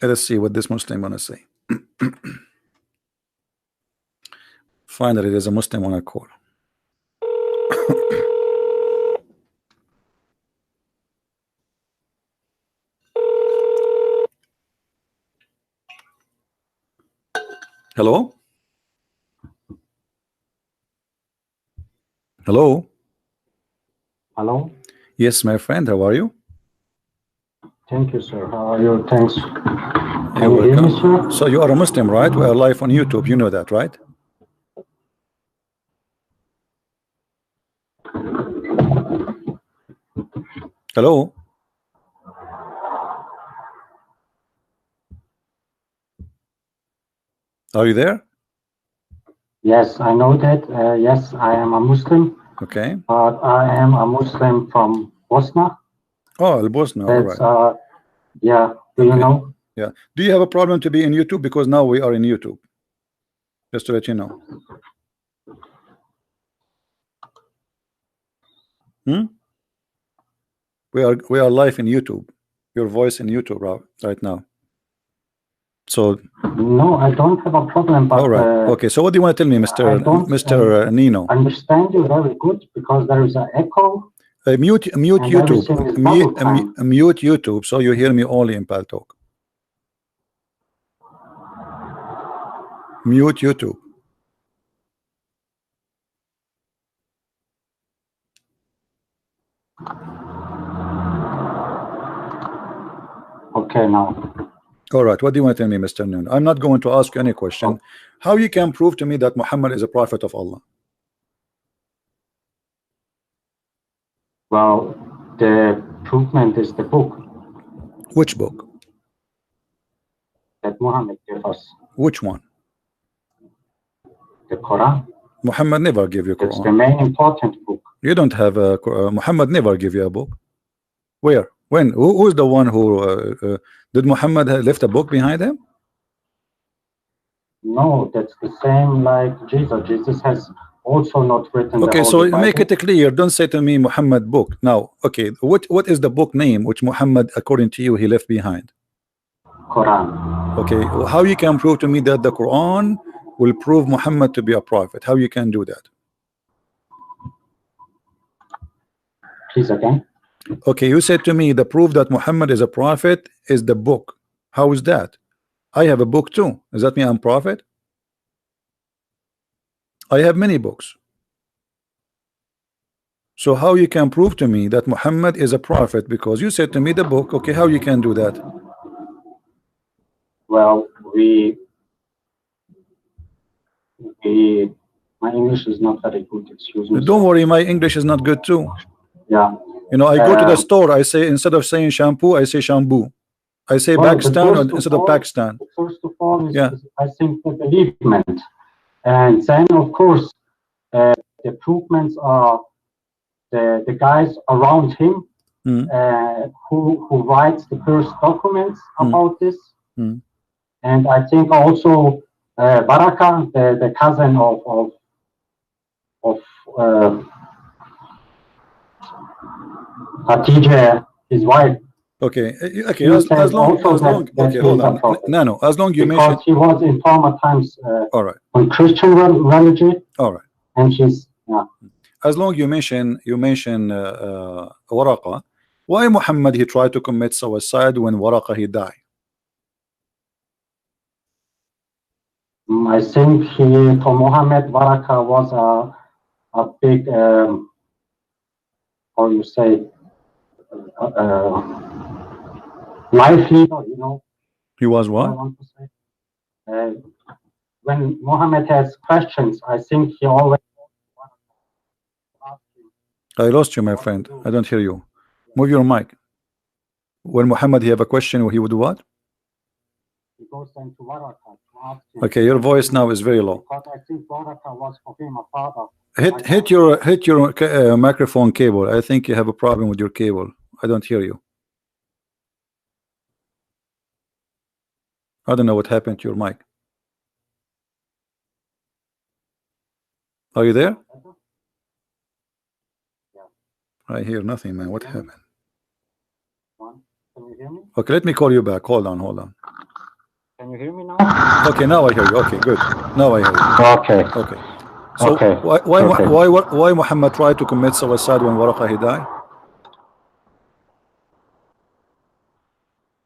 Let us see what this Muslim gonna say. Finally, there's a Muslim on a call. Hello? Hello? Hello? Yes, my friend, how are you? Thank you, sir. How are you? Thanks. You're Can you hear me, welcome. sir? So you are a Muslim, right? We are live on YouTube. You know that, right? Hello? Are you there? Yes, I know that. Yes, I am a Muslim, Okay. but I am a Muslim from Bosnia. Oh, Bosnia. All That's, right. yeah, do you Okay. know? Yeah. Do you have a problem to be in YouTube? Because now we are in YouTube. Just to let you know. We are live in YouTube. Your voice in YouTube right now. So No, I don't have a problem, but all right. Okay. So what do you want to tell me, Mr. Nino? Understand you very good because there is an echo. Mute YouTube. Mute YouTube so you hear me only in Paltalk. Mute YouTube. Okay, now. All right. What do you want to tell me, Mr. Noon? I'm not going to ask you any question. How you can prove to me that Muhammad is a prophet of Allah? Well, the provement is the book. Which book? That Muhammad gave us. Which one? The Quran. Muhammad never gave you Quran. It's the main important book. You don't have a Muhammad never give you a book. Where? When? Who's the one who did Muhammad left a book behind him? No, that's the same like Jesus. Jesus has also not written. Okay, the so Bible. make it clear. Don't say to me Muhammad book. Now, okay, what is the book name which Muhammad, according to you, he left behind? Quran. Okay, well, how you can prove to me that the Quran will prove Muhammad to be a prophet? How you can do that? Please again. Okay, you said to me the proof that Muhammad is a prophet is the book. How is that? I have a book too. Does that mean I'm prophet? I have many books. So how you can prove to me that Muhammad is a prophet? Because you said to me the book. Okay, how you can do that? Well, my English is not very good. Excuse me. Don't worry, my English is not good too. Yeah. You know, I go to the store. I say instead of saying shampoo, I say shampoo. I say Pakistan instead of Pakistan. First of all, I think the believement, and then of course the provements are the guys around him who writes the first documents about this, and I think also Baraka, the cousin of Hatice, his wife. Okay, okay. As long, okay, hold on. No. As long you mention, because he was in former times all right, on Christian religion. All right. And she's as long you mention Waraqa, why Muhammad he tried to commit suicide when Waraqa he died? I think for Muhammad, Waraqa was a big how you say life leader, you know. He was what? I want to say. When Muhammad has questions, I think he always. I lost you, my friend. I don't hear you. Move your mic. When Muhammad he have a question, he would do what? He goes into Waraqa to ask him. Okay, your voice now is very low. Because I think Waraqa was for him a father. Hit your microphone cable. I think you have a problem with your cable. I don't hear you. I don't know what happened to your mic. Are you there? I hear nothing, man. What happened? Can you hear me? Okay, let me call you back. Hold on. Can you hear me now? Okay, now I hear you. Okay, good. Now I hear you. Okay. Okay. So Okay. why Muhammad tried to commit suicide when Waraqah he died?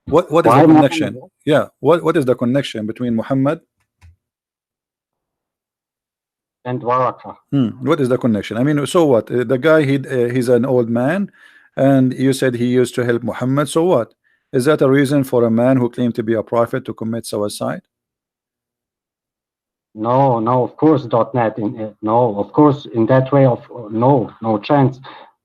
What is the connection? Muhammad? Yeah. What is the connection between Muhammad And Waraqah? What is the connection? I mean, so what? The guy he's an old man, and you said he used to help Muhammad. So what? Is that a reason for a man who claimed to be a prophet to commit suicide? No, of course .net. No, of course in that way of no chance.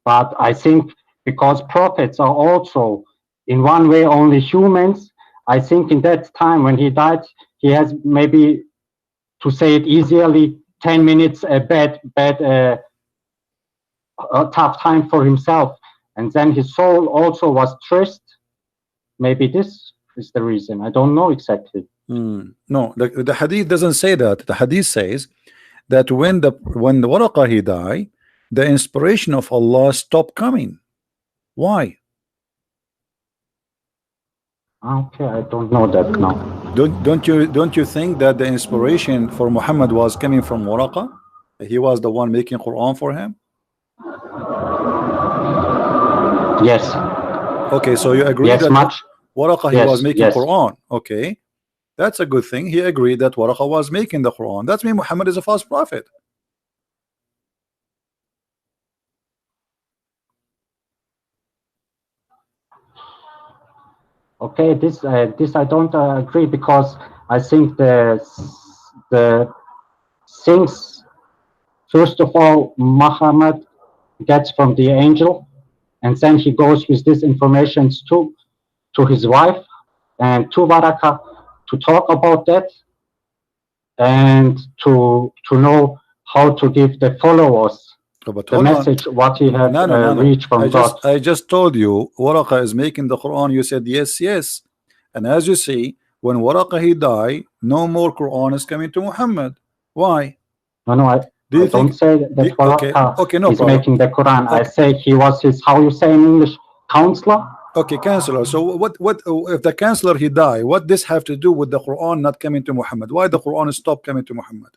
But I think because prophets are also in one way only humans, I think in that time when he died, he has maybe, to say it easily, 10 minutes a tough time for himself, and then his soul also was stressed. Maybe this is the reason. I don't know exactly. No, the hadith doesn't say that. The hadith says that when the Waraqah he died, the inspiration of Allah stopped coming. Why? Okay, I don't know that now. Don't you think that the inspiration for Muhammad was coming from Waraqah? He was the one making Quran for him. Yes. Okay, so you agree that Waraqah he was making Quran. Okay, that's a good thing. He agreed that Waraqah was making the Quran. That means Muhammad is a false prophet. Okay, this I don't agree, because I think the things, first of all, Muhammad gets from the angel, and then he goes with this information to his wife and to Waraqah to talk about that, and to know how to give the followers the message what he had reached from God. I just told you Waraqah is making the Quran. You said yes, and as you see, when Waraqah he died, no more Quran is coming to Muhammad. Why? No, I don't say that Waraqah is making the Quran. I say he was his, how you say in English, counselor. Okay, counselor. So what if the counselor he died? What this have to do with the Quran not coming to Muhammad? Why the Quran stopped coming to Muhammad?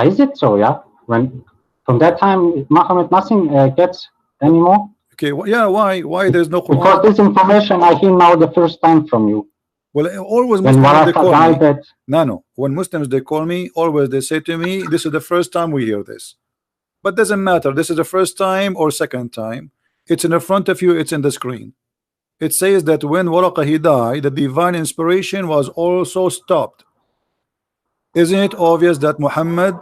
Is it so? Yeah. When from that time Muhammad nothing gets anymore. Okay. Well, yeah. Why there's no Quran? Because this information I hear now the first time from you. Well, always Muslims they call me. No. When Muslims they call me, always they say to me, "This is the first time we hear this." But doesn't matter. This is the first time or second time. It's in the front of you. It's in the screen. It says that when Waraqah he died, the divine inspiration was also stopped. Isn't it obvious that Muhammad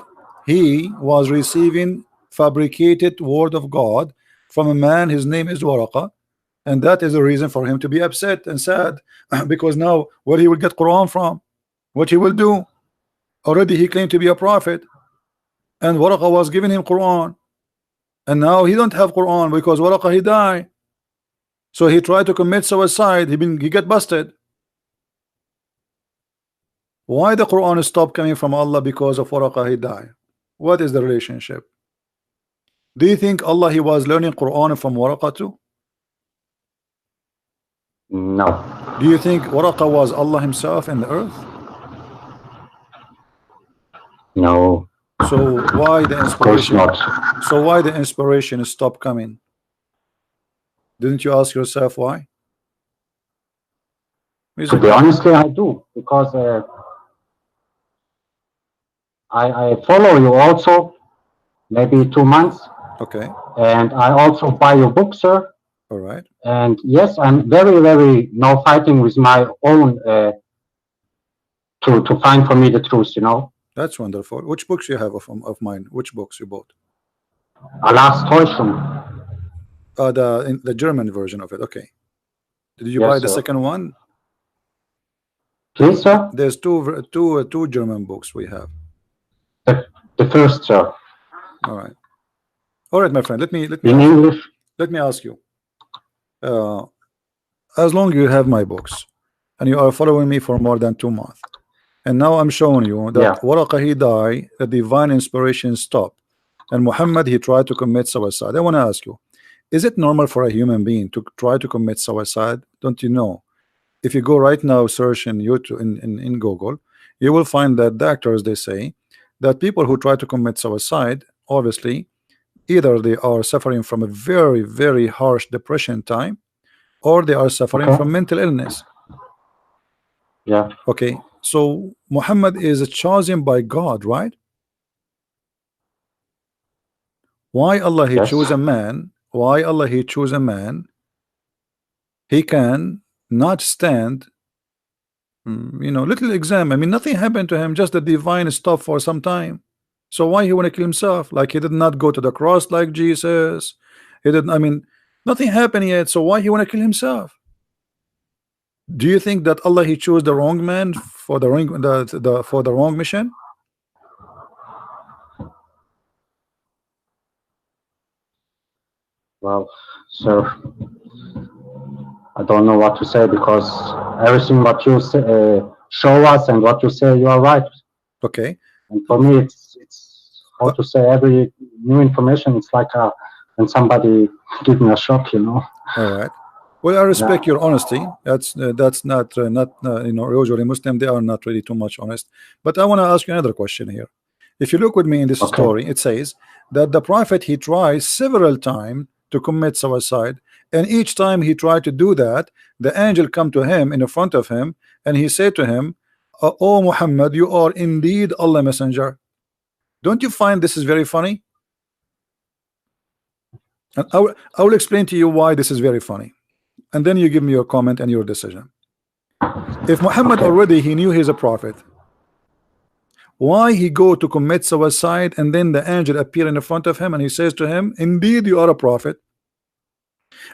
he was receiving fabricated word of God from a man? His name is Waraqah, and that is a reason for him to be upset and sad because now where he will get Quran from, what he will do. Already he claimed to be a prophet, and Waraqah was giving him Quran, and now he don't have Quran because Waraqah he died. So he tried to commit suicide. He get busted. Why the Quran stopped coming from Allah? Because of Waraqah he died. What is the relationship? Do you think Allah he was learning Quran from Waraqah too? No. Do you think Waraqah was Allah himself in the earth? No. So why the inspiration? Of course not. So why the inspiration stopped coming? Didn't you ask yourself why? To be honestly, I do, because I follow you also, maybe 2 months. Okay. And I also buy your book, sir. All right. And yes, I'm very now fighting with my own to find for me the truth, you know. That's wonderful. Which books you have of mine? Which books you bought? Allah's Täuschung. The German version of it. Okay. Did you buy the second one? Please, sir. There's two German books we have. The first, sir. All right. All right, my friend. Let me in English. Let me ask you. As long as you have my books and you are following me for more than 2 months, and now I'm showing you that Waraqah he died, the divine inspiration stopped, and Muhammad he tried to commit suicide. I want to ask you, Is it normal for a human being to try to commit suicide? Don't you know? If you go right now, search in YouTube, in Google, you will find that doctors, they say that people who try to commit suicide, obviously, either they are suffering from a very, very harsh depression time, or they are suffering from mental illness. Yeah. Okay. So Muhammad is chosen by God, right? Why Allah he chose a man? Why Allah he chose a man? He can not stand, little exam. I mean, nothing happened to him, just the divine stuff for some time. So why he want to kill himself? Like he did not go to the cross like Jesus. He didn't. I mean, nothing happened yet. So why he want to kill himself? Do you think that Allah he chose the wrong man for the wrong for the wrong mission? Well, sir, I don't know what to say, because everything what you say, show us and what you say, you are right. Okay. And for me, it's how to say, every new information, it's like when somebody give me a shock, All right. Well, I respect your honesty. That's not usually Muslim, they are not really too much honest. But I want to ask you another question here. If you look with me in this story, it says that the prophet he tried several times to commit suicide, and each time he tried to do that, the angel come to him in front of him, and he said to him, "Oh Muhammad, you are indeed Allah messenger." Don't you find this is very funny? And I will explain to you why this is very funny, and then you give me your comment and your decision. If Muhammad already he knew he's a prophet, why he go to commit suicide, and then the angel appear in front of him and he says to him, "Indeed you are a prophet."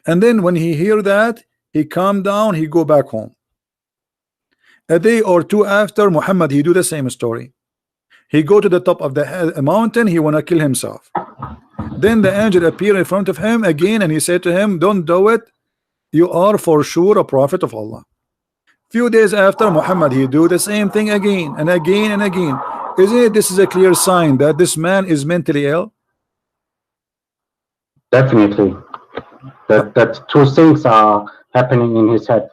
And then when he hear that, he calm down, he go back home. A day or two after, Muhammad he do the same story. He go to the top of the mountain, he wanna kill himself. Then the angel appear in front of him again, and he said to him, "Don't do it, you are for sure a prophet of Allah." Few days after, Muhammad he do the same thing again and again and again. Isn't it this is a clear sign that this man is mentally ill? Definitely. That two things are happening in his head.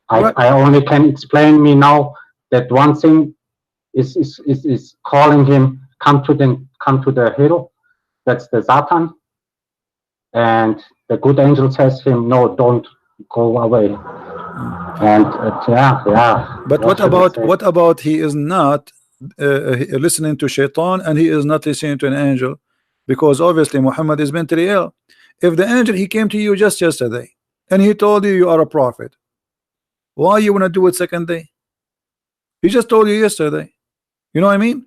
I only can explain me now that one thing is calling him come to the hero. That's the Satan, and the good angel says him, "No, don't go away." And But what about he is not listening to Shaitan, and he is not listening to an angel, because obviously Muhammad is mentally ill. If the angel he came to you just yesterday and he told you you are a prophet, why you want to do it second day? He just told you yesterday. You know what I mean?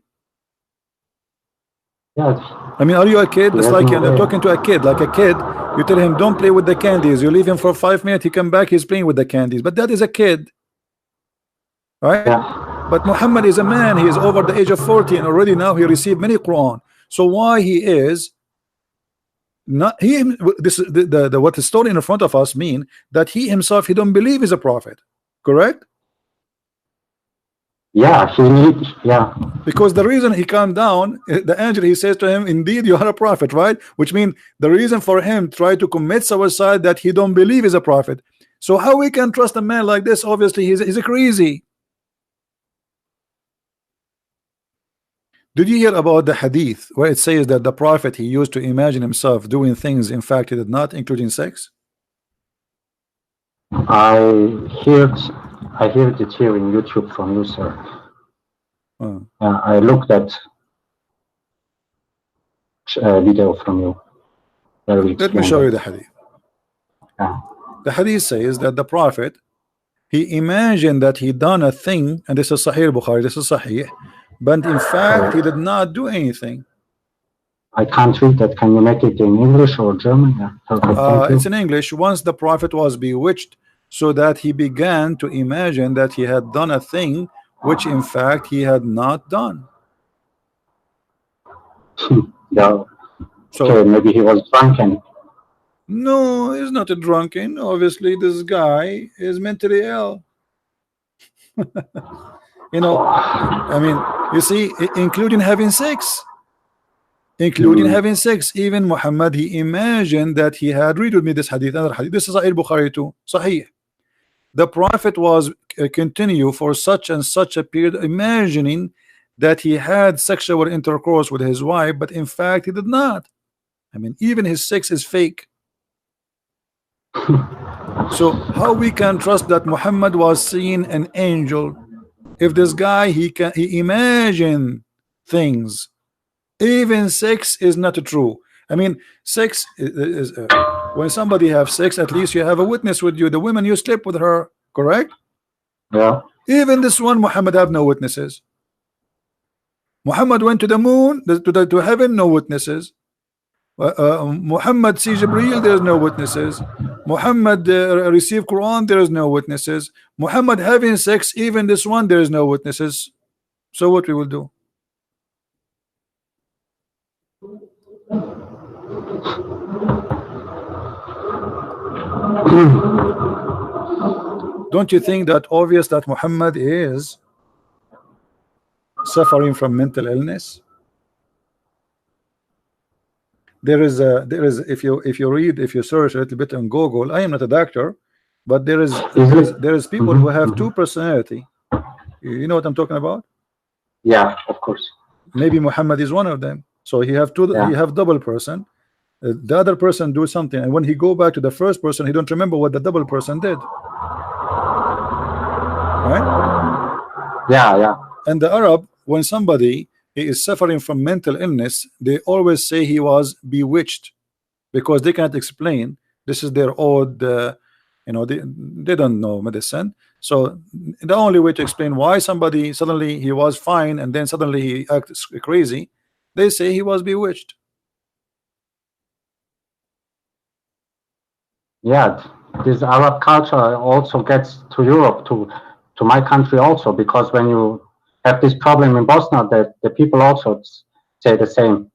Yes. I mean, are you a kid? It's like you're talking to a kid. Like a kid, you tell him don't play with the candies. You leave him for 5 minutes, he come back, he's playing with the candies. But that is a kid, right? Yeah. But Muhammad is a man. He is over the age of 40, and already now he received many Quran. So why he is not this what the story in front of us mean that he himself he don't believe is a prophet, correct? Yeah, because the reason he calmed down, the angel he says to him, "Indeed you are a prophet," right? Which means the reason for him try to commit suicide that he don't believe is a prophet. So how we can trust a man like this? Obviously he's a crazy. Did you hear about the hadith where it says that the prophet he used to imagine himself doing things in fact he did not, including sex? I heard it here in YouTube from you, sir. I looked at a video from you. Let me show you the hadith. The hadith says that the prophet he imagined that he done a thing, and this is Sahih Bukhari, this is Sahih, but in fact he did not do anything. I can't read that. Can you make it in English or German? It's in English. Once the prophet was bewitched, so that he began to imagine that he had done a thing which in fact he had not done. Yeah. So okay, maybe he was drunken. No, he's not a drunken. Obviously this guy is mentally ill. You know, I mean, you see, including having sex, including having sex. Even Muhammad, he imagined that he had, read with me this hadith, another hadith, this is Sahih Bukhari too, Sahih. The Prophet was continue for such and such a period, imagining that he had sexual intercourse with his wife, but in fact he did not. I mean, even his sex is fake. So how we can trust that Muhammad was seeing an angel if this guy he imagine things? Even sex is not true. I mean, sex is when somebody have sex, at least you have a witness with you. The woman you sleep with her, correct? Yeah. Even this one, Muhammad have no witnesses. Muhammad went to the moon, to heaven, no witnesses. Muhammad see Jibreel, there is no witnesses. Muhammad received Quran, there is no witnesses. Muhammad having sex, even this one, there is no witnesses. So what we will do? Don't you think that obvious that Muhammad is suffering from mental illness? There is if you search a little bit on Google, I am not a doctor, but there is people who have two personality. You know what I'm talking about? Yeah, of course. Maybe Muhammad is one of them. So he have two. He have double person. The other person do something, and when he go back to the first person, he don't remember what the double person did. Right? Yeah. And the Arab, when somebody is suffering from mental illness, they always say he was bewitched, because they can't explain. This is their odd, they don't know medicine. So the only way to explain why somebody suddenly he was fine and then suddenly he acts crazy, they say he was bewitched. Yeah, this Arab culture also gets to Europe, to my country also, because when you have this problem in Bosnia, that the people also say the same.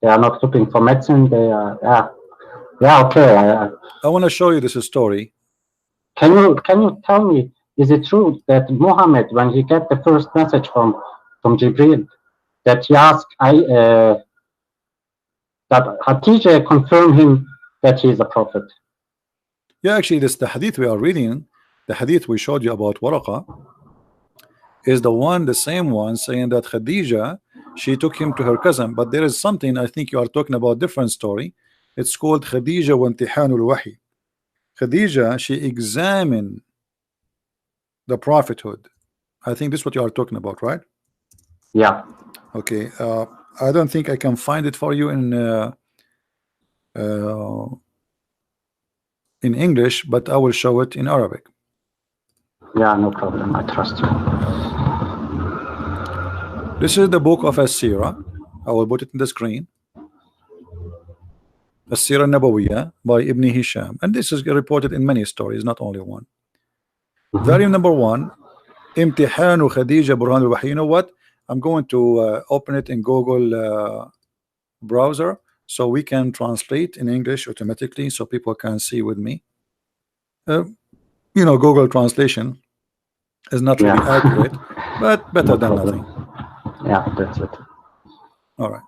They are not looking for medicine. They are, okay. I want to show you this story. Can you tell me, is it true that Muhammad, when he get the first message from Jibreel, that he asked that Khadija confirmed him that he is a prophet? Yeah, actually, this the hadith we are reading, the hadith we showed you about Waraqa, is the same one saying that Khadija, she took him to her cousin. But there is something, I think you are talking about different story. It's called Khadija wa Imtihanul Wahi. Khadija, she examined the prophethood. I think this is what you are talking about, right? Yeah. Okay. I don't think I can find it for you in English, but I will show it in Arabic. Yeah, no problem. I trust you. This is the book of As-Sirah. I will put it in the screen. As-Sirah Nabawiyah by Ibn Hisham, and this is reported in many stories, not only one. Volume number 1, Imtihanu Khadija Burhanul Wahi. You know what? I'm going to open it in Google browser so we can translate in English automatically, so people can see with me. Google translation is not really accurate, but better than nothing. Yeah, that's it. All right,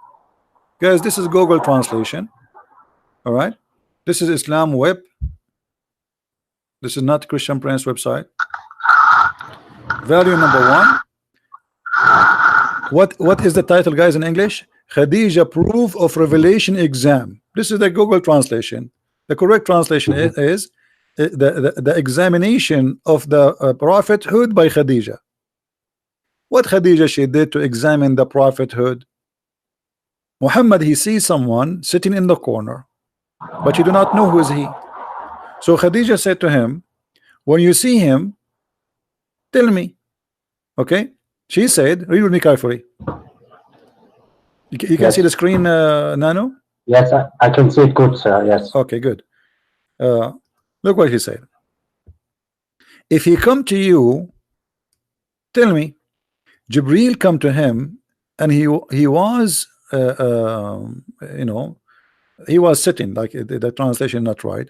guys, this is Google translation. All right, this is Islam Web. This is not Christian Prince website. Value number 1. What is the title, guys, in English? Khadija Proof of Revelation Exam. This is the Google translation. The correct translation is the examination of the prophethood by Khadija. What Khadija she did to examine the prophethood? Muhammad, he sees someone sitting in the corner, but you do not know who is he. So Khadija said to him, when you see him, tell me. Okay, she said, read with me carefully. You can see the screen, Nano? Yes, I can see it good, sir. Yes. Okay, good. Look what he said. If he come to you, tell me. Jibreel come to him, and he was he was sitting, like the translation not right,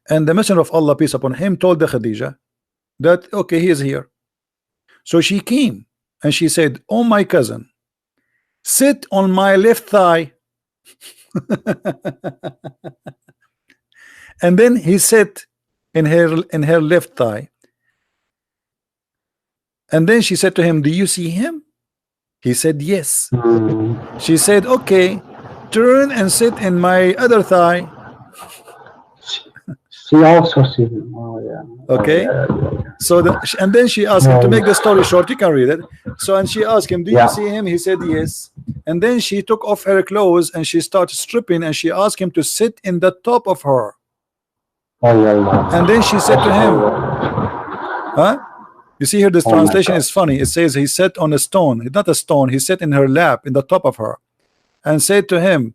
and the Messenger of Allah, peace upon him, told the Khadija that okay, he is here. So she came and she said, oh my cousin, sit on my left thigh. And then he sat in her left thigh. And then she said to him, do you see him? He said yes. She said, okay, turn and sit in my other thigh. She also sees him. Oh, yeah. Okay. Oh, yeah. So and then she asked him, to make the story short, you can read it. So, and she asked him, do you see him? He said yes. And then she took off her clothes and she started stripping, and she asked him to sit in the top of her. Oh, yeah. And then she said to him, huh? You see here, this translation is funny. It says he sat on a stone. It's not a stone. He sat in her lap, in the top of her, and said to him,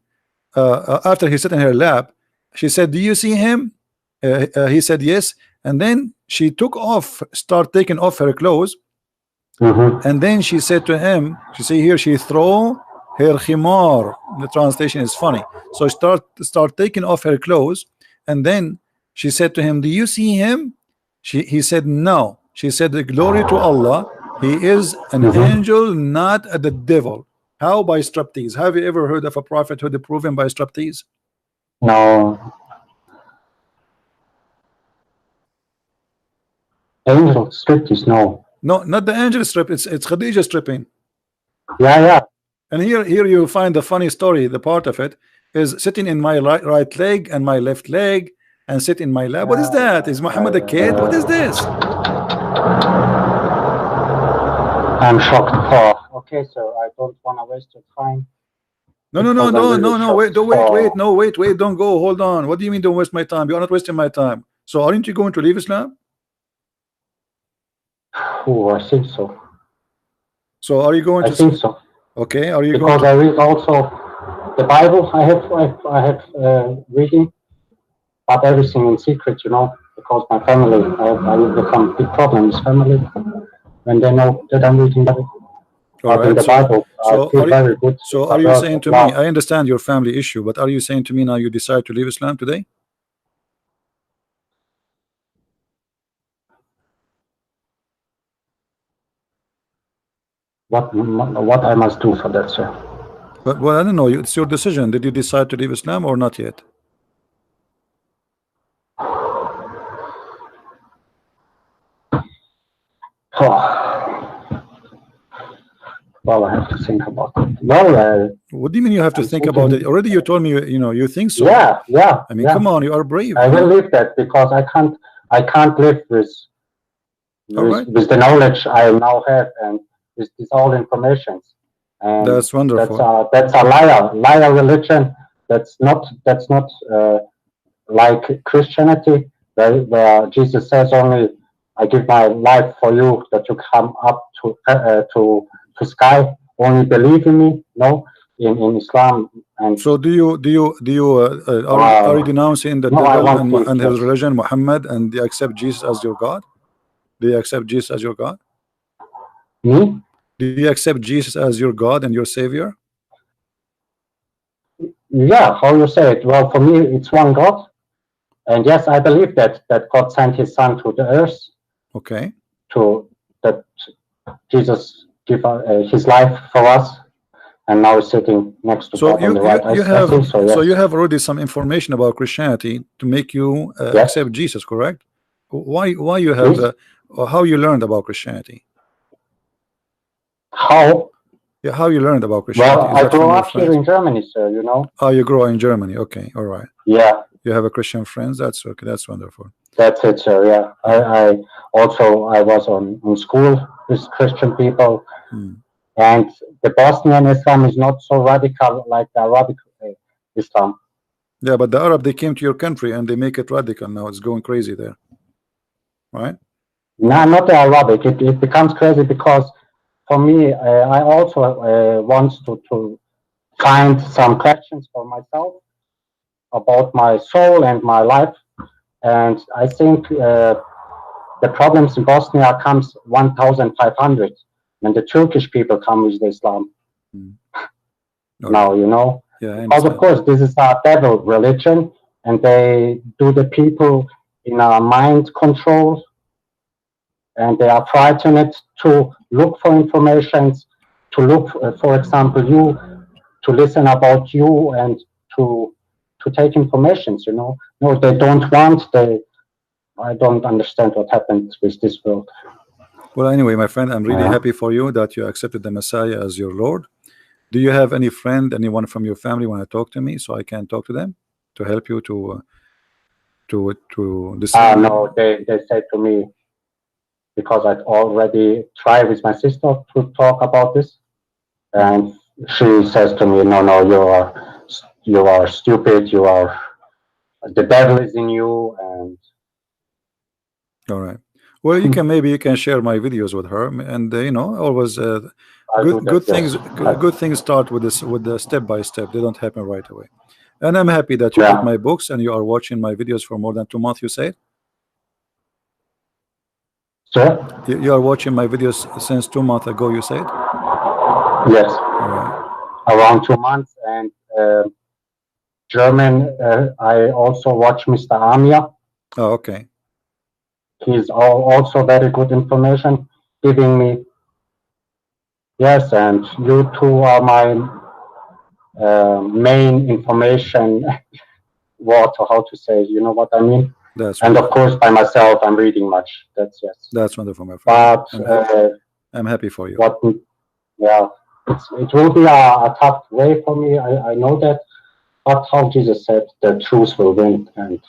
after he sat in her lap, she said, do you see him? He said yes. And then she started taking off her clothes. And then she said to him, she see here, she throw her khimar. The translation is funny. So start taking off her clothes. And then she said to him, do you see him? He said no. She said, glory to Allah, he is an angel, not the devil. How? By striptease. Have you ever heard of a prophet who they proven by striptease? No. Angel striptease, no. No, not the angel strip. It's Khadija stripping. Yeah. And here you find the funny story. The part of it is sitting in my right leg and my left leg, and sit in my lap. What is that? Is Muhammad a kid? What is this? I'm shocked. Oh, okay, so I don't want to waste your time. No. Wait, don't go. Hold on. What do you mean don't waste my time? You are not wasting my time. So aren't you going to leave Islam? Oh, I think so. So are you going to? I think so. Okay. Are you because I read also the Bible. I have reading, but everything in secret, you know, because my family, I will become big problems. Family when they know that I'm reading the Bible. I feel very good. So are you saying to me? I understand your family issue, but are you saying to me now you decide to leave Islam today? What I must do for that, sir? But well, I don't know. It's your decision. Did you decide to leave Islam or not yet? Well, I have to think about it. Well, what do you mean you have to think about it? Already you told me you think so. Yeah. I mean, come on, you are brave. I will leave that because I can't live with the knowledge I now have and with this all information. And that's wonderful. That's a liar religion. That's not like Christianity, where Jesus says only, "I give my life for you, that you come up to sky. Only believe in me." No, in Islam. And so, are you denouncing the devil and his religion, Muhammad, and they accept Jesus as your God? Do you accept Jesus as your God? Me? Do you accept Jesus as your God and your Savior? Yeah, how you say it? Well, for me, it's one God. And yes, I believe that God sent his son to the earth. Okay. That Jesus gave his life for us, and now he's sitting next to God on the right. So you have already some information about Christianity to make you accept Jesus, correct? Why you have how you learned about Christianity? How? Yeah, how you learned about Christianity? Well, I grew up here in Germany, sir. You know. Oh, you grew up in Germany. Okay, all right. Yeah. You have a Christian friends. That's okay. That's wonderful. That's it, sir. Yeah. I was on school with Christian people, and the Bosnian Islam is not so radical like the Arabic Islam. Yeah, but the Arab, they came to your country and they make it radical now. It's going crazy there, right? No, not the Arabic. It becomes crazy because for me, I also want to find some questions for myself about my soul and my life. And I think the problems in Bosnia comes 1,500 when the Turkish people come with Islam. Now, you know. Yeah, because of course this is a devil religion, and they do the people in a mind control, and they are frightened to look for information, to look, for example, you listen about you and to take information. You know, no, they don't want. I don't understand what happened with this world. Well, anyway, my friend, I'm really happy for you that you accepted the Messiah as your Lord. Do you have any friend, anyone from your family want to talk to me so I can talk to them to help you to decide? No, they said to me, because I'd already tried with my sister to talk about this, and she says to me, no, you are stupid, the devil is in you. And all right, well, you can maybe you can share my videos with her, and you know, always good things start with the step by step. They don't happen right away. And I'm happy that you got my books and you are watching my videos for more than 2 months, you said? Sir? You are watching my videos since 2 months ago, you said? Yes. Around 2 months. And German, I also watch Mr. Amir. Oh, okay. He's also very good information giving me. Yes, and you two are my main information water, how to say, you know what I mean? That's and of course by myself I'm reading much. That's wonderful, my friend. But I'm happy for you. It will be a tough way for me, I know that, but how Jesus said, the truth will win. And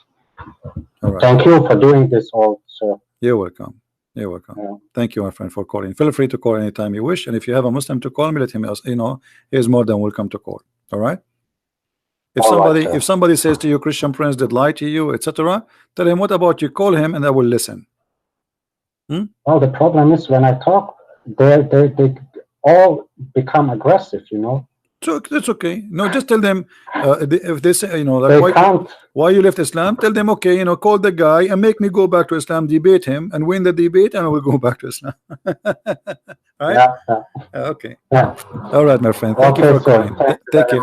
thank you for doing this also. You're welcome. You're welcome. Thank you, my friend, for calling. Feel free to call anytime you wish, and if you have a Muslim to call me, let him, you know, he is more than welcome to call. All right. If somebody says to you, Christian Prince did lie to you, etc., tell him, what about you? Call him, and I will listen. Well, the problem is when I talk, they all become aggressive, you know. So that's okay. No, just tell them if they say, you know, like why you left Islam. Tell them, okay, you know, call the guy and make me go back to Islam, debate him, and win the debate, and I will go back to Islam. Right? Yeah. Okay. Yeah. All right, my friend. Thank you for calling. Take care.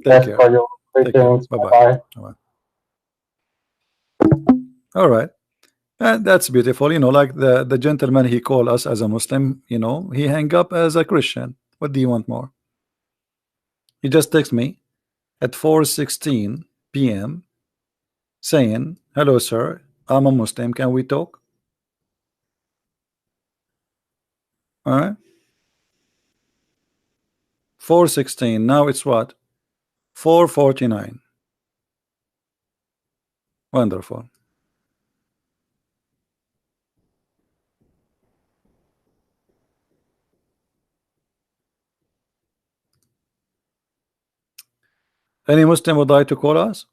Thank you. For your greetings. Bye-bye. All right. And that's beautiful. You know, like the gentleman, he called us as a Muslim, you know, he hang up as a Christian. What do you want more? He just texted me at 4:16 p.m. saying, hello, sir, I'm a Muslim. Can we talk? All right. 4:16. Now it's what? 4:49. Wonderful. Any Muslim would like to call us?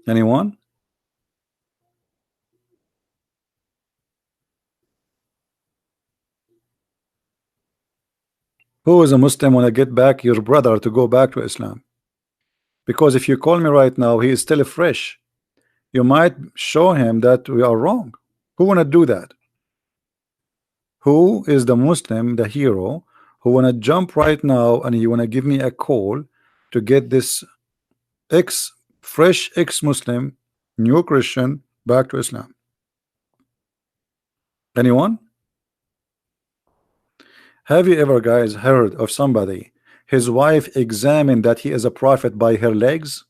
Anyone? Who is a Muslim when I get back your brother to go back to Islam? Because if you call me right now, he is still fresh. You might show him that we are wrong. Who wanna do that? Who is the Muslim, the hero, who wanna jump right now and he wanna give me a call to get this fresh ex-Muslim, new Christian back to Islam? Anyone? Have you ever, guys, heard of somebody, his wife examined that he is a prophet by her legs?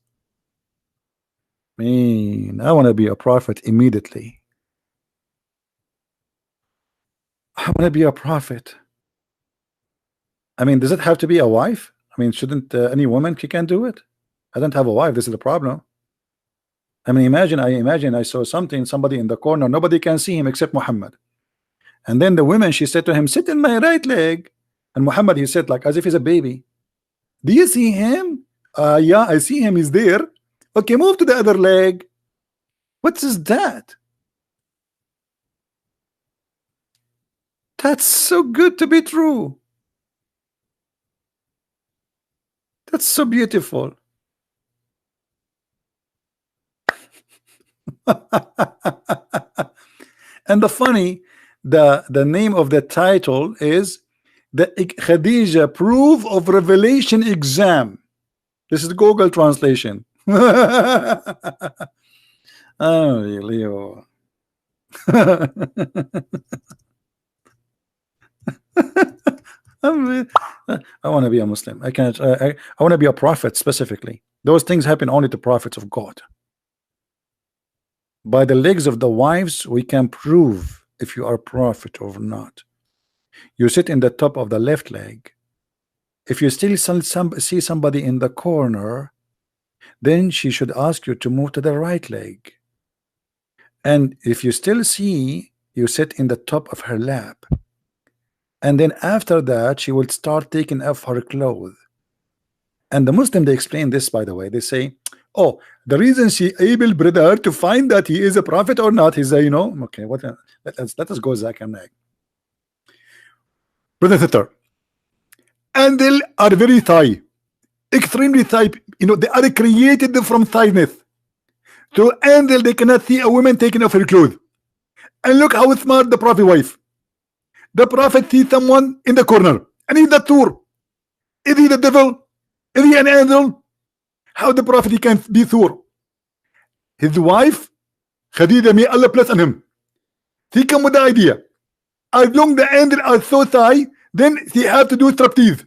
I want to be a prophet immediately. I want to be a prophet. I mean, does it have to be a wife? I mean, shouldn't any woman can do it? I don't have a wife. This is the problem. I mean, imagine I saw somebody in the corner. Nobody can see him except Muhammad. And then the woman, she said to him, sit in my right leg. And Muhammad, he said, like as if he's a baby. Do you see him? Yeah, I see him. He's there. Okay, move to the other leg. What is that? That's so good to be true. That's so beautiful. And the name of the title is the Khadija Proof of Revelation Exam. This is Google translation. Oh, Leo. I want to be a Muslim. I can't. I want to be a prophet specifically. Those things happen only to prophets of God. By the legs of the wives, we can prove if you are a prophet or not. You sit in the top of the left leg. If you still see somebody in the corner, then she should ask you to move to the right leg. And if you still see, you sit in the top of her lap. And then after that, she will start taking off her clothes. And the Muslim, they explain this, by the way. They say, oh, the reason she able, brother, to find that he is a prophet or not, he's a, you know, okay, what? Let us go Zach and Nag. Brother sister, Andel are very thigh, extremely thigh. You know, they are created from thighness. So Andel, they cannot see a woman taking off her clothes. And look how smart the prophet wife. The prophet sees someone in the corner, and he's the Tur. Is he the devil? Is he an angel? How the prophet he can be Tur? His wife, Khadija, may Allah bless on him. He come with the idea. As long the angel are so high, then she have to do striptease.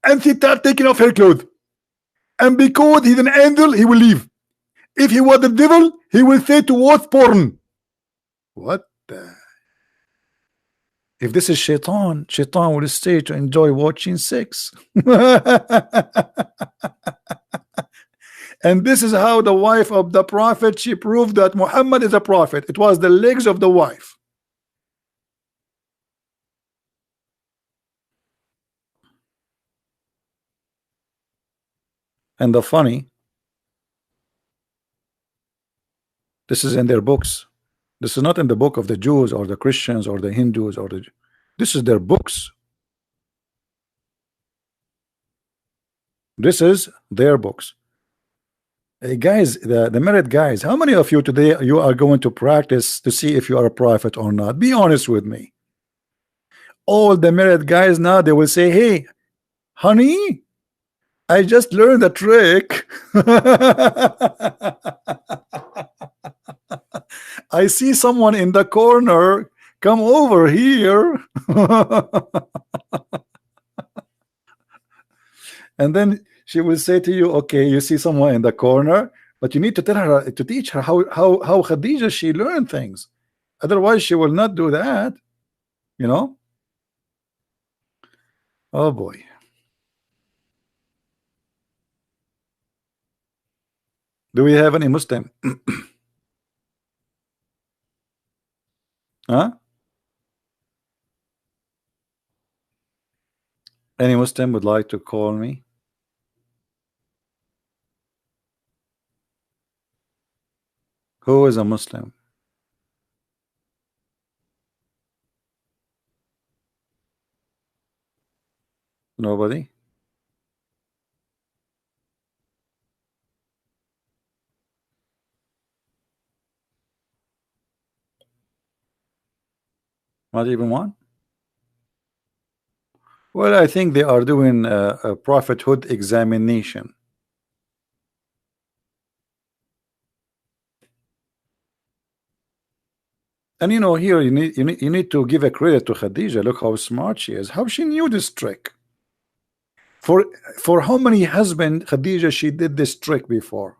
And she start taking off her clothes. And because he's an angel, he will leave. If he was the devil, he will say to watch porn. What the? If this is Shaitan, Shaitan will stay to enjoy watching sex. And this is how the wife of the prophet, she proved that Muhammad is a prophet. It was the legs of the wife. And the funny, this is in their books. This is not in the book of the Jews or the Christians or the Hindus or the. This is their books. This is their books. Hey guys, the married guys, how many of you today you are going to practice to see if you are a prophet or not? Be honest with me. All the married guys now, they will say, hey, honey, I just learned a trick. I see someone in the corner. Come over here. And then she will say to you, okay, you see someone in the corner, but you need to tell her, to teach her how Khadija, she learned things. Otherwise, she will not do that. You know? Oh boy. Do we have any Muslim? Huh? Any Muslim would like to call me? Who is a Muslim? Nobody? Not even one? Well, I think they are doing a prophethood examination. And you know, here you need to give a credit to Khadija. Look how smart she is. How she knew this trick. For how many husbands Khadija she did this trick before?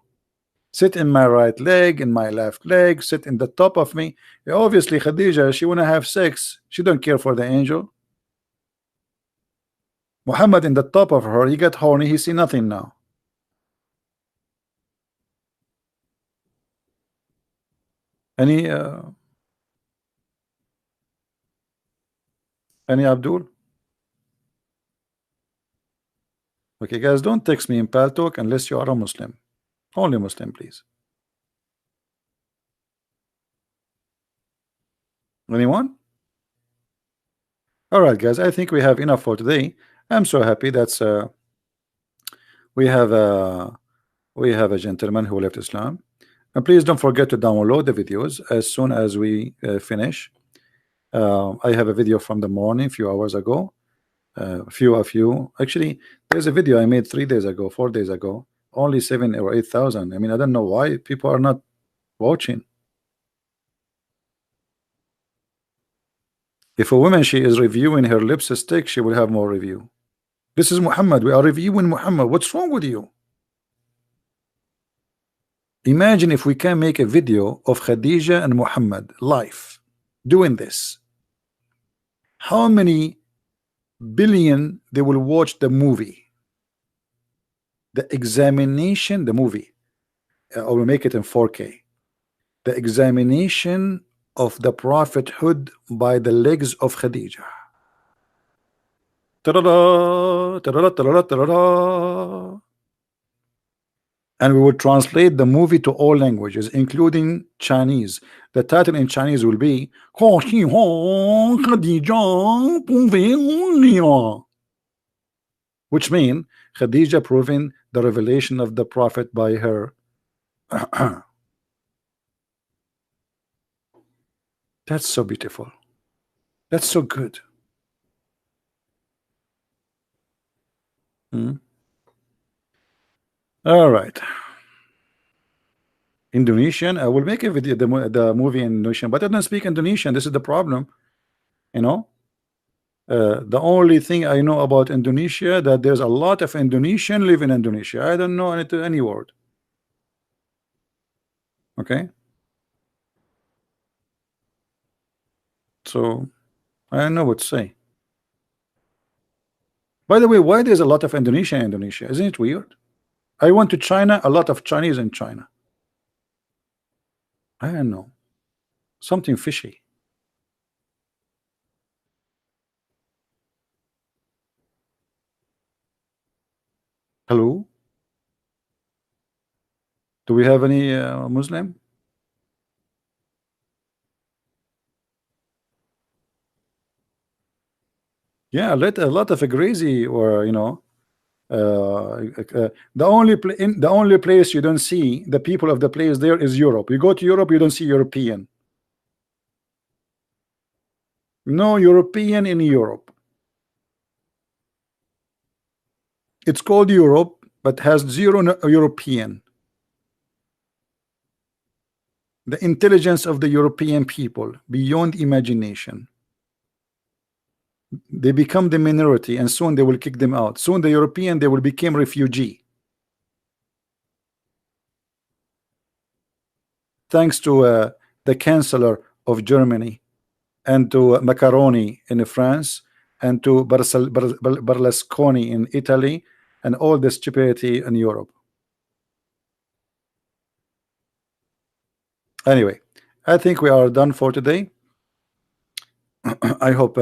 Sit in my right leg, in my left leg, sit in the top of me. Obviously, Khadija, she wanna have sex. She don't care for the angel. Muhammad in the top of her, he got horny, he see nothing now. Any Abdul? Okay, guys, don't text me in Paltalk unless you are a Muslim. Only Muslim, please. Anyone? All right, guys, I think we have enough for today. I'm so happy that's we have a gentleman who left Islam. And please don't forget to download the videos as soon as we finish. I have a video from the morning a few hours ago. A few of you, actually, there's a video I made 3 days ago, 4 days ago, only 7,000 or 8,000. I mean, I don't know why people are not watching. If a woman she is reviewing her lipstick, she will have more review. This is Muhammad. We are reviewing Muhammad. What's wrong with you? Imagine if we can make a video of Khadija and Muhammad live doing this. How many billion they will watch the movie? The examination, the movie. I will make it in 4K. The examination of the prophethood by the legs of Khadija. Ta-da-da, ta-da-da, ta-da-da, ta-da-da. And we will translate the movie to all languages, including Chinese. The title in Chinese will be which means Khadija proving the revelation of the prophet by her. That's so beautiful. That's so good. All right. Indonesian. I will make a video, the movie in Indonesian, but I don't speak Indonesian. This is the problem. You know, the only thing I know about Indonesia that there's a lot of Indonesian live in Indonesia. I don't know any word. Okay. So I don't know what to say. By the way, why there's a lot of Indonesia in Indonesia? Isn't it weird? I went to China, a lot of Chinese in China. I don't know. Something fishy. Hello? Do we have any Muslim? Yeah, a lot of crazy, or you know, the only place you don't see the people of the place there is Europe. You go to Europe, you don't see European. No European in Europe. It's called Europe, but has zero European. The intelligence of the European people beyond imagination. They become the minority, and soon they will kick them out. Soon the European, they will become refugee. Thanks to the Chancellor of Germany, and to Macaroni in France, and to Berlusconi in Italy, and all the stupidity in Europe. Anyway, I think we are done for today. I hope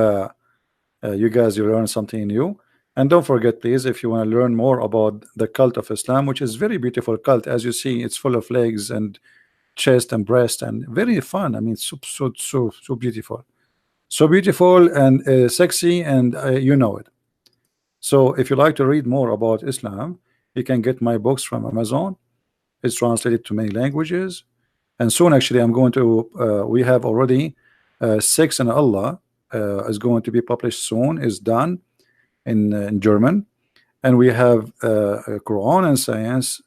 you guys, you learn something new. And don't forget, please, if you want to learn more about the cult of Islam, which is very beautiful cult, as you see, it's full of legs and chest and breast, and very fun. I mean, so beautiful, so beautiful and sexy, and you know it. So if you like to read more about Islam, you can get my books from Amazon. It's translated to many languages, and soon actually I'm going to we have already Sex and Allah is going to be published soon, is done in German, and we have Quran and Science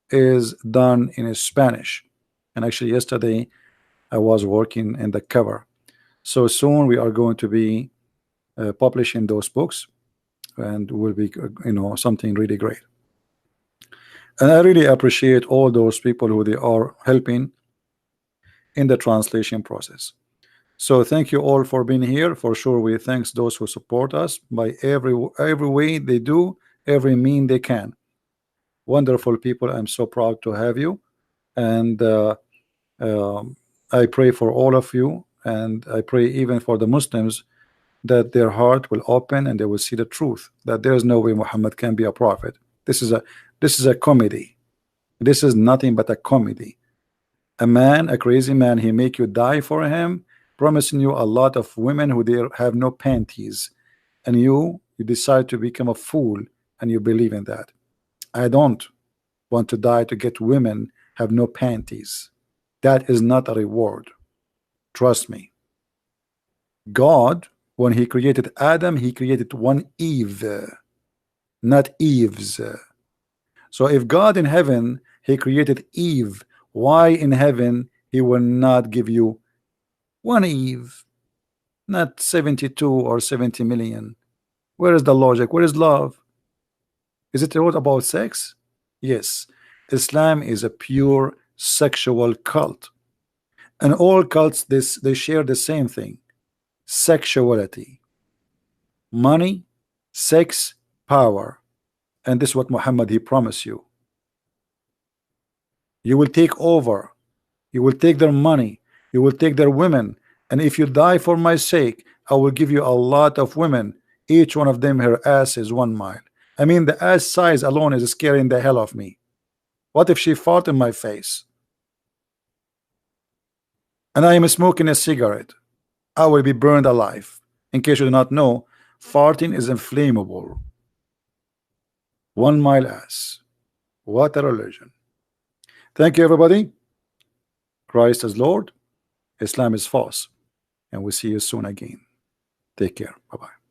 is done in Spanish. And actually yesterday I was working in the cover. So soon we are going to be publishing those books, and will be, you know, something really great. And I really appreciate all those people who they are helping in the translation process. So thank you all for being here. For sure, we thanks those who support us by every way they do, every mean they can. Wonderful people. I'm so proud to have you, and I pray for all of you, and I pray even for the Muslims that their heart will open and they will see the truth, that there is no way Muhammad can be a prophet. This is a comedy. This is nothing but a comedy. A man, a crazy man, he make you die for him, promising you a lot of women who they have no panties, and you decide to become a fool and you believe in that. I don't want to die to get women have no panties. That is not a reward. Trust me. God, when he created Adam, he created one Eve, not Eves. So if God in heaven, he created Eve, why in heaven he will not give you one Eve? not 72 or 70 million. Where is the logic? Where is love? Is it all about sex? Yes. Islam is a pure sexual cult, and all cults they share the same thing: sexuality, money, sex, power. And this is what Muhammad he promised you. You will take over, you will take their money, you will take their women, and if you die for my sake, I will give you a lot of women, each one of them her ass is 1 mile. I mean, the ass size alone is scaring the hell of me. What if she fought in my face and I am smoking a cigarette? I will be burned alive. In case you do not know, farting is inflammable. 1 mile ass. What a religion. Thank you, everybody. Christ is Lord, Islam is false, and we'll see you soon again. Take care. Bye-bye.